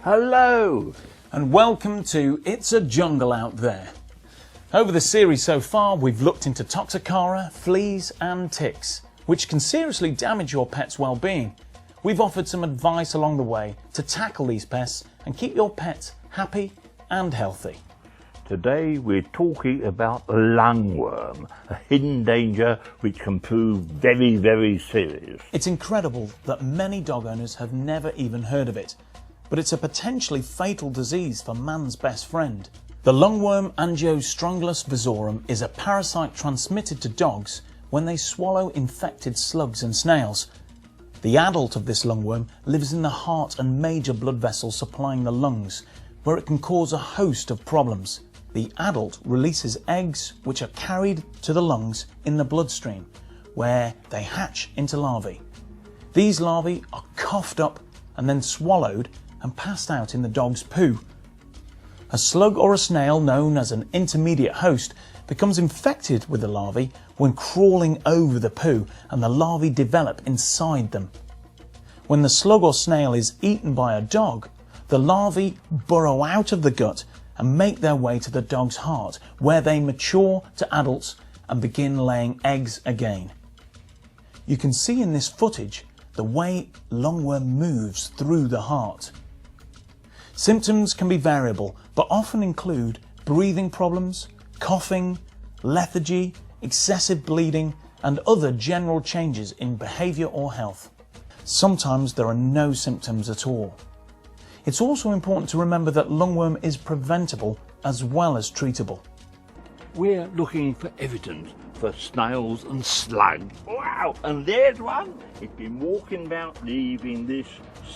Hello and welcome to It's a Jungle Out There. Over the series so far we've looked into Toxocara, fleas and ticks, which can seriously damage your pet's well-being. We've offered some advice along the way to tackle these pests and keep your pets happy and healthy. Today we're talking about lungworm, a hidden danger which can prove very, very serious. It's incredible that many dog owners have never even heard of it, but it's a potentially fatal disease for man's best friend. The lungworm Angiostrongylus visorum is a parasite transmitted to dogs when they swallow infected slugs and snails. The adult of this lungworm lives in the heart and major blood vessels supplying the lungs, where it can cause a host of problems. The adult releases eggs which are carried to the lungs in the bloodstream, where they hatch into larvae. These larvae are coughed up and then swallowed and passed out in the dog's poo. A slug or a snail known as an intermediate host becomes infected with the larvae when crawling over the poo, and the larvae develop inside them. When the slug or snail is eaten by a dog, the larvae burrow out of the gut and make their way to the dog's heart, where they mature to adults and begin laying eggs again. You can see in this footage the way lungworm moves through the heart. Symptoms can be variable, but often include breathing problems, coughing, lethargy, excessive bleeding, and other general changes in behaviour or health. Sometimes there are no symptoms at all. It's also important to remember that lungworm is preventable as well as treatable. We're looking for evidence for snails and slugs. Wow! And there's one. It's been walking about leaving this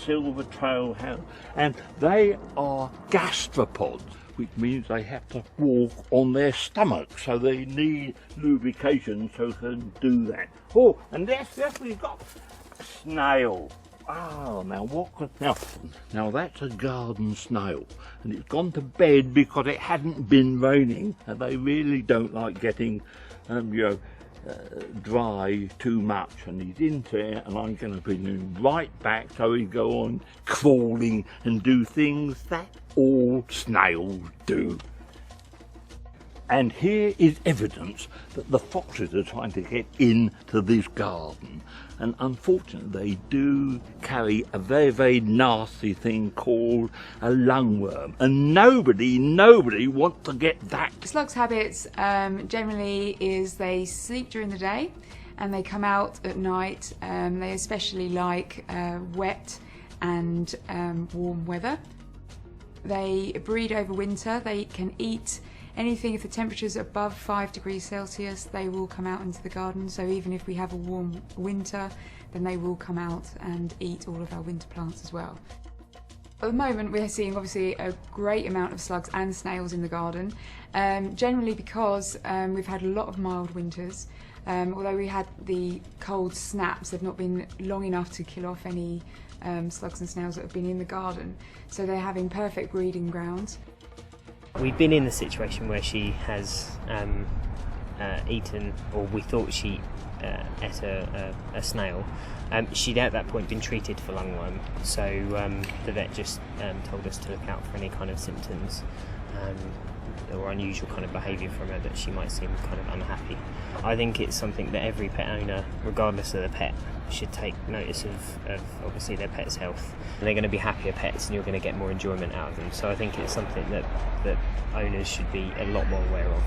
silver trail house. And they are gastropods, which means they have to walk on their stomach. So they need lubrication so they can do that. Oh, and yes, we've got a snail. Oh, now that's a garden snail, and it's gone to bed because it hadn't been raining, and they really don't like getting, dry too much. And he's in there, and I'm going to bring him right back so he go on crawling and do things that all snails do. And here is evidence that the foxes are trying to get into this garden. And unfortunately, they do carry a very, very nasty thing called a lungworm. And nobody wants to get that. Slugs' habits generally is they sleep during the day and they come out at night. They especially like wet and warm weather. They breed over winter. They can eat anything. If the temperature is above 5 degrees Celsius, they will come out into the garden. So even if we have a warm winter, then they will come out and eat all of our winter plants as well. At the moment, we're seeing obviously a great amount of slugs and snails in the garden, generally because we've had a lot of mild winters. Although we had the cold snaps, they've not been long enough to kill off any slugs and snails that have been in the garden. So they're having perfect breeding grounds. We've been in the situation where she has eaten, or we thought she ate a snail. She'd at that point been treated for lungworm, so the vet just told us to look out for any kind of symptoms or unusual kind of behaviour from her that she might seem kind of unhappy. I think it's something that every pet owner, regardless of the pet, should take notice of obviously their pet's health. They're going to be happier pets and you're going to get more enjoyment out of them. So I think it's something that owners should be a lot more aware of.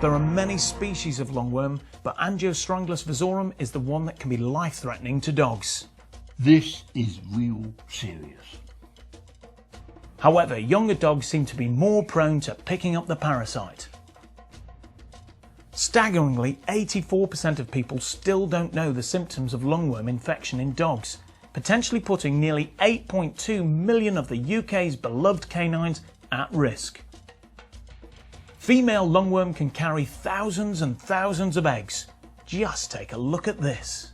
There are many species of lungworm, but Angiostrongylus visorum is the one that can be life-threatening to dogs. This is real serious. However, younger dogs seem to be more prone to picking up the parasite. Staggeringly, 84% of people still don't know the symptoms of lungworm infection in dogs, potentially putting nearly 8.2 million of the UK's beloved canines at risk. Female lungworm can carry thousands and thousands of eggs. Just take a look at this.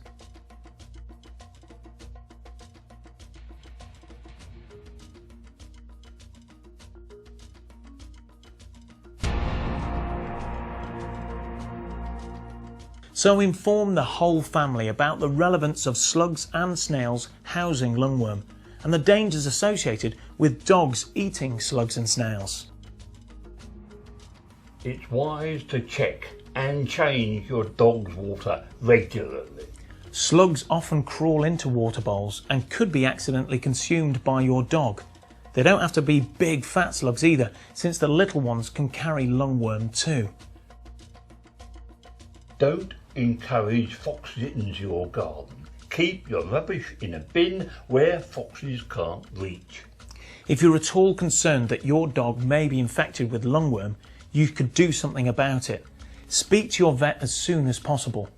So inform the whole family about the relevance of slugs and snails housing lungworm and the dangers associated with dogs eating slugs and snails. It's wise to check and change your dog's water regularly. Slugs often crawl into water bowls and could be accidentally consumed by your dog. They don't have to be big fat slugs either, since the little ones can carry lungworm too. Don't encourage foxes into your garden. Keep your rubbish in a bin where foxes can't reach. If you're at all concerned that your dog may be infected with lungworm, you could do something about it. Speak to your vet as soon as possible.